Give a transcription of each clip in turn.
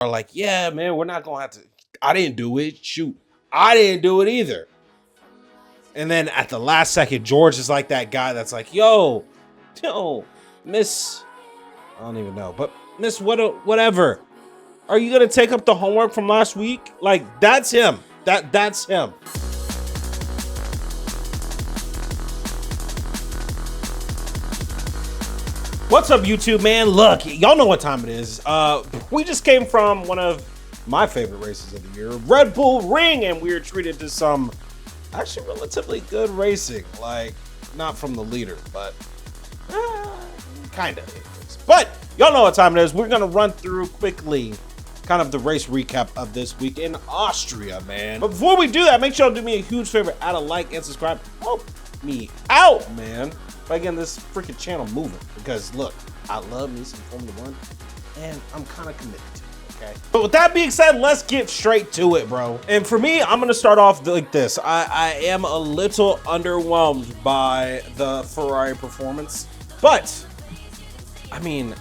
Are like, yeah, man, we're not gonna have to. I didn't do it. Shoot, I didn't do it either. And then at the last second, George is like that guy that's like, yo, Miss, I don't even know, but Miss whatever. Are you gonna take up the homework from last week? Like, that's him. That's him. What's up, YouTube, man? Look, y'all know what time it is. We just came from one of my favorite races of the year, Red Bull Ring, and we were treated to some actually relatively good racing. Like, not from the leader, but kind of. But y'all know what time it is. We're gonna run through quickly kind of the race recap of this week in Austria, man. But before we do that, make sure to do me a huge favor, add a like and subscribe. Help me out, man, by getting this freaking channel moving. Because look, I love me some Formula One, and I'm kind of committed to it, okay? But with that being said, let's get straight to it, bro. And for me, I'm gonna start off like this. I am a little underwhelmed by the Ferrari performance, but I mean,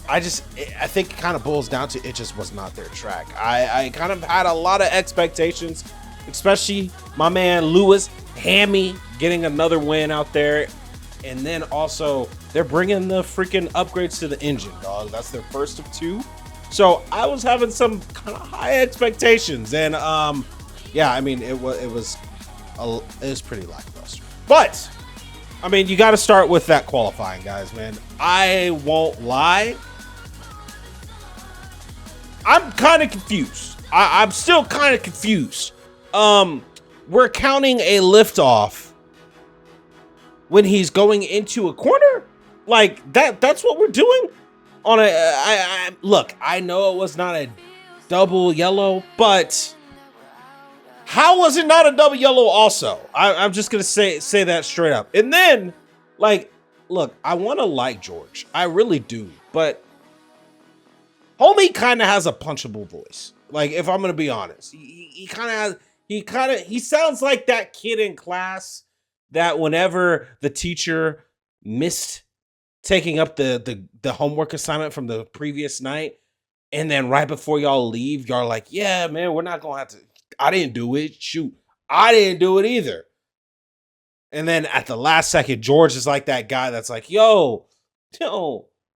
I think it kind of boils down to it just was not their track. I kind of had a lot of expectations, especially my man Lewis Hammy getting another win out there. And then also they're bringing the freaking upgrades to the engine, dog. That's their first of two. So I was having some kind of high expectations. And yeah, I mean, it was pretty lackluster. But I mean, you got to start with that qualifying, guys, man. I won't lie. I'm kind of confused. I'm still kind of confused. We're counting a liftoff when he's going into a corner, like that's what we're doing on a look, I know it was not a double yellow, but how was it not a double yellow also? I'm just gonna say that straight up. And then, like, look, I want to like George, I really do, but homie kind of has a punchable voice. Like, if I'm gonna be honest, he sounds like that kid in class that whenever the teacher missed taking up the homework assignment from the previous night, and then right before y'all leave, y'all like, yeah, man, we're not gonna have to. I didn't do it. Shoot, I didn't do it either. And then at the last second, George is like that guy that's like, yo,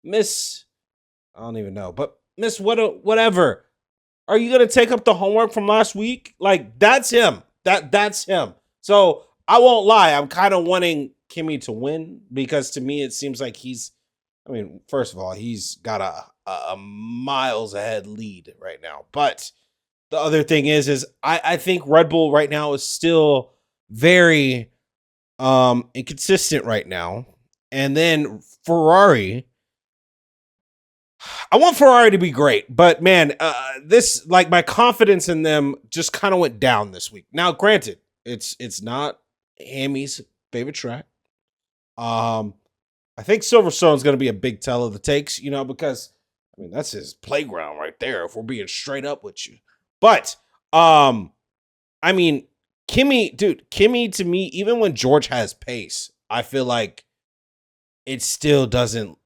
Miss, I don't even know, but Miss whatever. Are you gonna take up the homework from last week? Like, that's him. That's him. So I won't lie, I'm kind of wanting Kimi to win, because to me it seems like I mean, first of all, he's got a miles ahead lead right now. But the other thing is I think Red Bull right now is still very inconsistent right now. And then Ferrari, I want Ferrari to be great, but man, this, like, my confidence in them just kind of went down this week. Now, granted, it's not Hammy's favorite track. I think Silverstone's going to be a big tell of the takes, you know, because I mean, that's his playground right there, if we're being straight up with you. But I mean, Kimi to me, even when George has pace, I feel like it still doesn't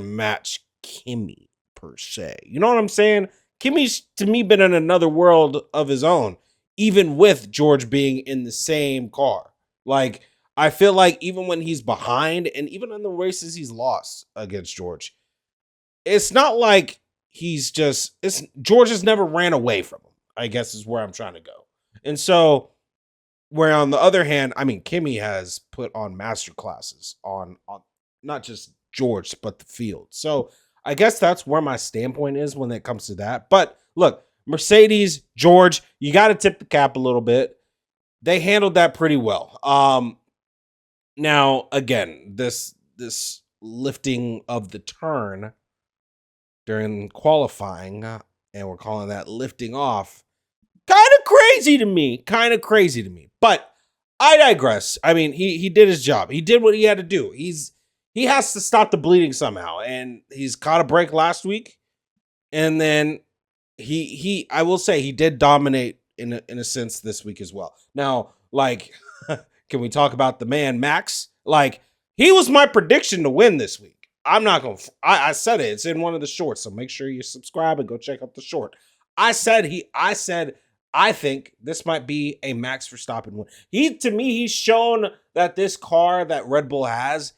match Kimi per se. You know what I'm saying? Kimi's to me been in another world of his own, even with George being in the same car. Like, I feel like even when he's behind, and even in the races he's lost against George, it's not like George has never ran away from him, I guess is where I'm trying to go. And so, where on the other hand, I mean, Kimi has put on master classes on not just George, but the field. So I guess that's where my standpoint is when it comes to that. But look, Mercedes, George, you got to tip the cap a little bit. They handled that pretty well. Now, again, this lifting of the turn during qualifying, and we're calling that lifting off, kind of crazy to me. But I digress. I mean, he did his job. He did what he had to do. He has to stop the bleeding somehow, and he's caught a break last week. And then I will say he did dominate in a sense this week as well. Now, like, can we talk about the man Max? Like, he was my prediction to win this week. I'm not gonna. I said it. It's in one of the shorts, so make sure you subscribe and go check out the short. I said I think this might be a Max Verstappen win. To me, he's shown that this car that Red Bull has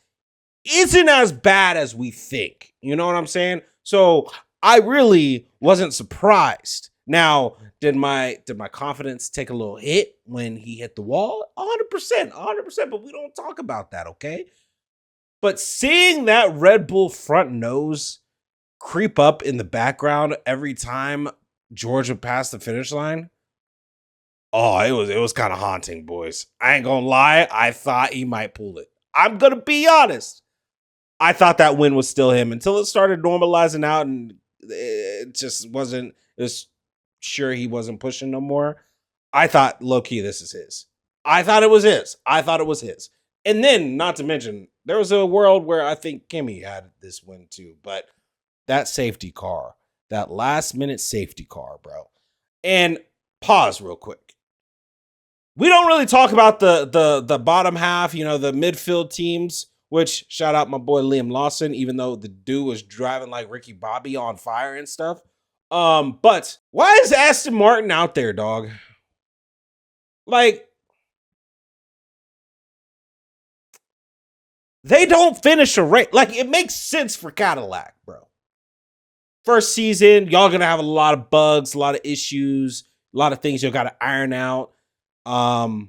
isn't as bad as we think. You know what I'm saying? So I really wasn't surprised. Now, did my confidence take a little hit when he hit the wall? 100%, 100%. But we don't talk about that, okay? But seeing that Red Bull front nose creep up in the background every time George would pass the finish line, oh, it was kind of haunting, boys. I ain't gonna lie, I thought he might pull it. I'm gonna be honest. I thought that win was still him until it started normalizing out and it just wasn't. It was sure he wasn't pushing no more. I thought, low key, this is his. I thought it was his. And then, not to mention, there was a world where I think Kimi had this win too. But that safety car, that last minute safety car, bro. And pause real quick. We don't really talk about the bottom half, the midfield teams, which shout out my boy Liam Lawson, even though the dude was driving like Ricky Bobby on fire and stuff. But why is Aston Martin out there, dog? Like, they don't finish a race. Like, it makes sense for Cadillac, bro. First season, y'all gonna have a lot of bugs, a lot of issues, a lot of things y'all gotta iron out. Y'all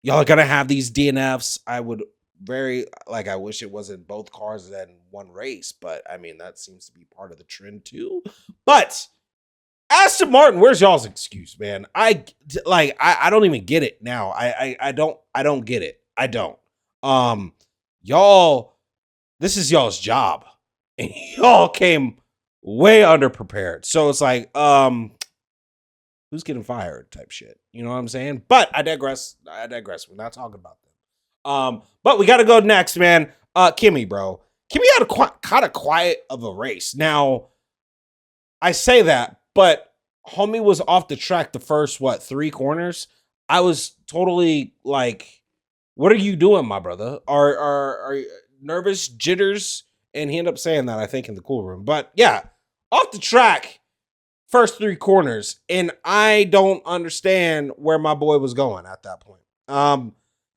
are gonna have these DNFs. I wish it wasn't both cars in one race, but I mean, that seems to be part of the trend too. But Aston Martin, where's y'all's excuse, man? I don't even get it now. I don't get it. I don't. Y'all, this is y'all's job, and y'all came way underprepared. So it's like, who's getting fired type shit. You know what I'm saying? But I digress. We're not talking about them. But we got to go next, man. Kimi, bro. Kimi had a kind of quiet of a race. Now, I say that, but homie was off the track the first, 3 corners? I was totally like, what are you doing, my brother? Are you nervous, jitters? And he ended up saying that, I think, in the cool room. But yeah, off the track, first 3 corners, and I don't understand where my boy was going at that point.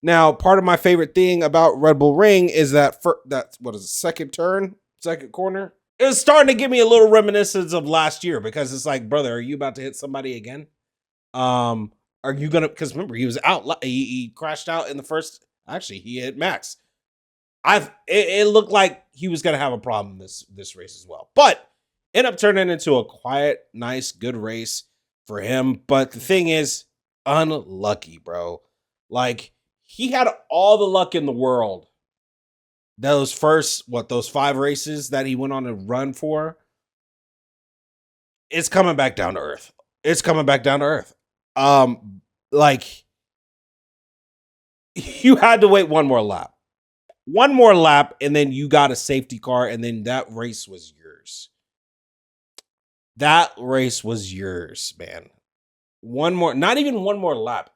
Now, part of my favorite thing about Red Bull Ring is that second corner? It was starting to give me a little reminiscence of last year because it's like, brother, are you about to hit somebody again? Are you gonna? Because remember, he was out. He crashed out in the first. Actually, he hit Max. It looked like he was gonna have a problem this race as well, but ended up turning into a quiet, nice, good race for him. But the thing is, unlucky, bro. Like, he had all the luck in the world. Those first, 5 races that he went on a run for, it's coming back down to earth. Like, you had to wait one more lap, and then you got a safety car, and then that race was yours. That race was yours, man. Not even one more lap.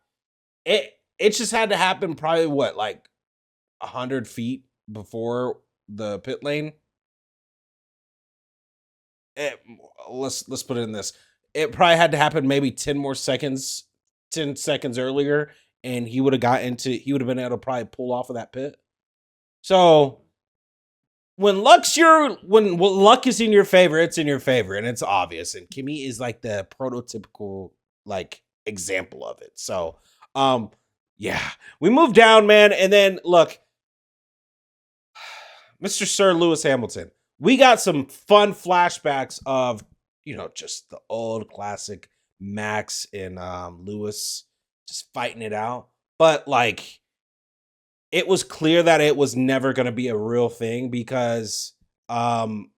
It just had to happen probably 100 feet before the pit lane. Let's put it in this. It probably had to happen maybe 10 seconds earlier, and he would have been able to probably pull off of that pit. So when luck is in your favor, it's in your favor, and it's obvious. And Kimi is like the prototypical example of it. So yeah, we moved down, man, and then look, Mr. Sir Lewis Hamilton. We got some fun flashbacks of just the old classic Max and Lewis just fighting it out. But it was clear that it was never going to be a real thing because, Ferrari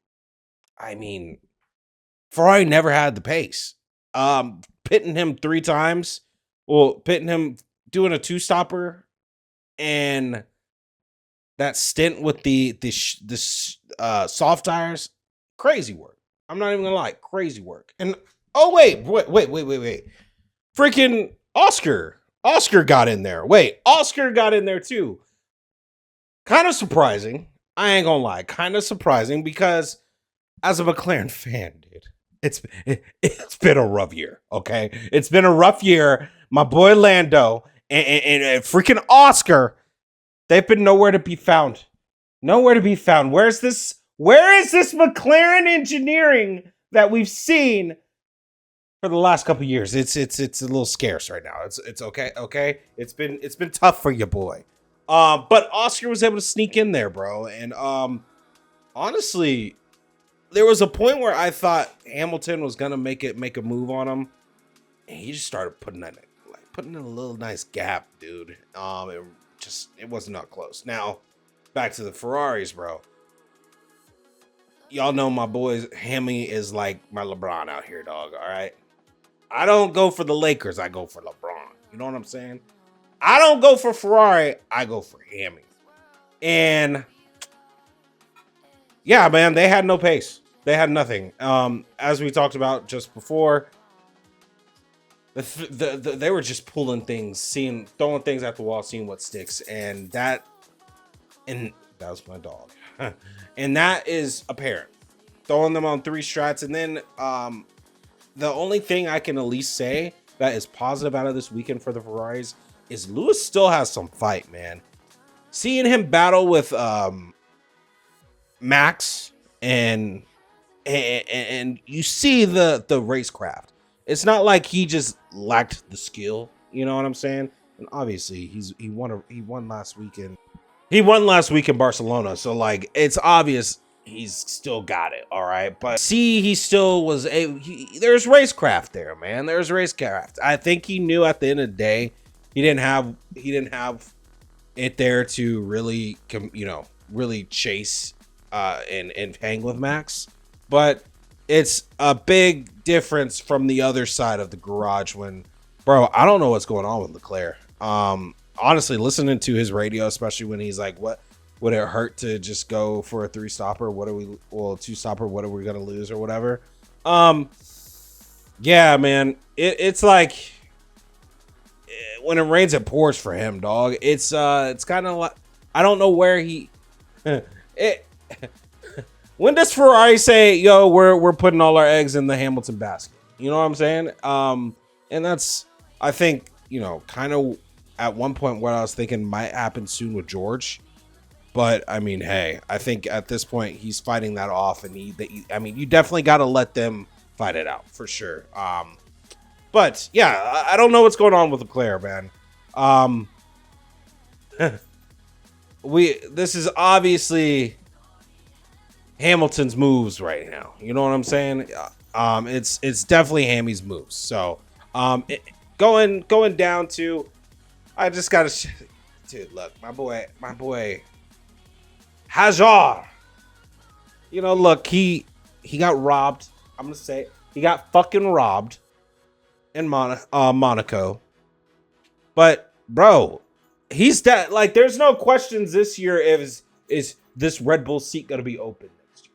never had the pace. Pitting him 3 times, pitting him doing a 2-stopper, and that stint with the soft tires, crazy work. I'm not even gonna lie, crazy work. And wait. Freaking Oscar got in there. Oscar got in there too. Kind of surprising. I ain't gonna lie, kind of surprising because as a McLaren fan, dude, it's been a rough year. Okay, it's been a rough year. My boy Lando and freaking Oscar, they've been nowhere to be found. Nowhere to be found. Where is this McLaren engineering that we've seen for the last couple of years? It's a little scarce right now. It's okay. Okay, it's been tough for your boy. But Oscar was able to sneak in there, bro. And honestly, there was a point where I thought Hamilton was gonna make a move on him, and he just started putting in a little nice gap, dude. It was not close. Now, back to the Ferraris, bro. Y'all know my boy Hammy is like my LeBron out here, dog. All right, I don't go for the Lakers. I go for LeBron. You know what I'm saying? I don't go for Ferrari. I go for Hammy. And yeah, man, they had no pace. They had nothing. As we talked about just before, they were just pulling things, throwing things at the wall, seeing what sticks, and that was my dog. And that is apparent. Throwing them on 3 strats, and then the only thing I can at least say that is positive out of this weekend for the Ferraris is Lewis still has some fight, man. Seeing him battle with Max and you see the racecraft. It's not like he just lacked the skill, you know what I'm saying? And obviously he won last weekend. He won last week in Barcelona, so like it's obvious he's still got it, all right? But see, he still was there's racecraft there, man. There's racecraft. I think he knew at the end of the day he didn't have it there to really really chase and hang with Max. But it's a big difference from the other side of the garage when, bro, I don't know what's going on with Leclerc. Honestly, listening to his radio, especially when he's like, what would it hurt to just go for a 3-stopper? 2-stopper, what are we going to lose or whatever? Yeah, man, it's like when it rains, it pours for him, dog. It's kind of like, I don't know where when does Ferrari say, yo, we're putting all our eggs in the Hamilton basket? You know what I'm saying? And that's, I think, kind of at one point what I was thinking might happen soon with George. But I mean, hey, I think at this point he's fighting that off, and you definitely got to let them fight it out for sure. But yeah, I don't know what's going on with Leclerc, man. This is obviously Hamilton's moves right now. You know what I'm saying? It's definitely Hammy's moves. So, going down to, I just gotta, dude, look, my boy, Hazard. Look, he got robbed. I'm gonna say he got fucking robbed in Monaco. But bro, he's dead. Like, there's no questions this year. Is this Red Bull seat gonna be open next year?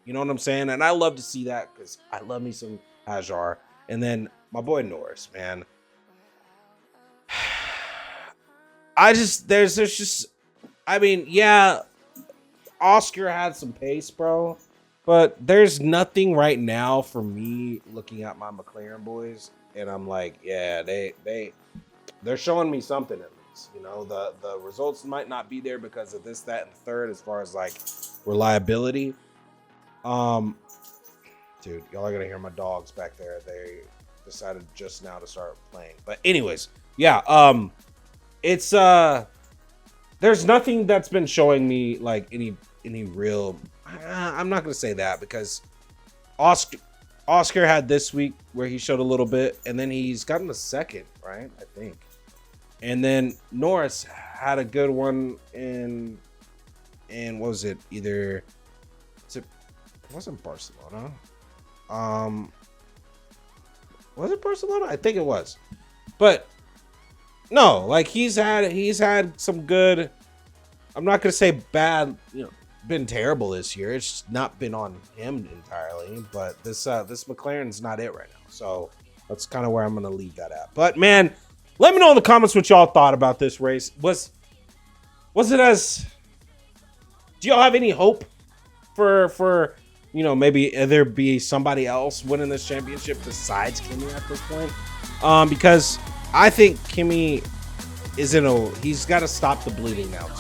You know what I'm saying? And I love to see that because I love me some Hazard. And then my boy Norris, man. There's just, I mean, yeah, Oscar had some pace, bro, but there's nothing right now for me looking at my McLaren boys, and I'm like, yeah, they're showing me something at least. The results might not be there because of this, that, and the third as far as like reliability. Dude, y'all are gonna hear my dogs back there. They decided just now to start playing, but anyways, yeah, it's there's nothing that's been showing me like any real, I'm not gonna say that because Oscar had this week where he showed a little bit, and then he's gotten a second, right? I think. And then Norris had a good one in what was it? It wasn't Barcelona. Was it Barcelona? I think it was. But no, like he's had some good, I'm not gonna say bad, been terrible this year. It's not been on him entirely, but this McLaren's not it right now. So that's kind of where I'm gonna leave that at. But man, let me know in the comments what y'all thought about this race. Was it as Do y'all have any hope for maybe there be somebody else winning this championship besides Kimi at this point? Because I think Kimi he's got to stop the bleeding now. Is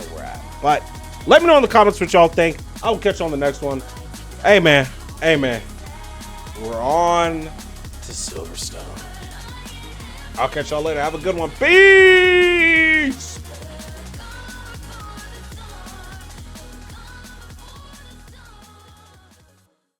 where we're at. But let me know in the comments what y'all think. I'll catch you on the next one. Hey man, we're on to Silverstone. I'll catch y'all later. Have a good one. Peace.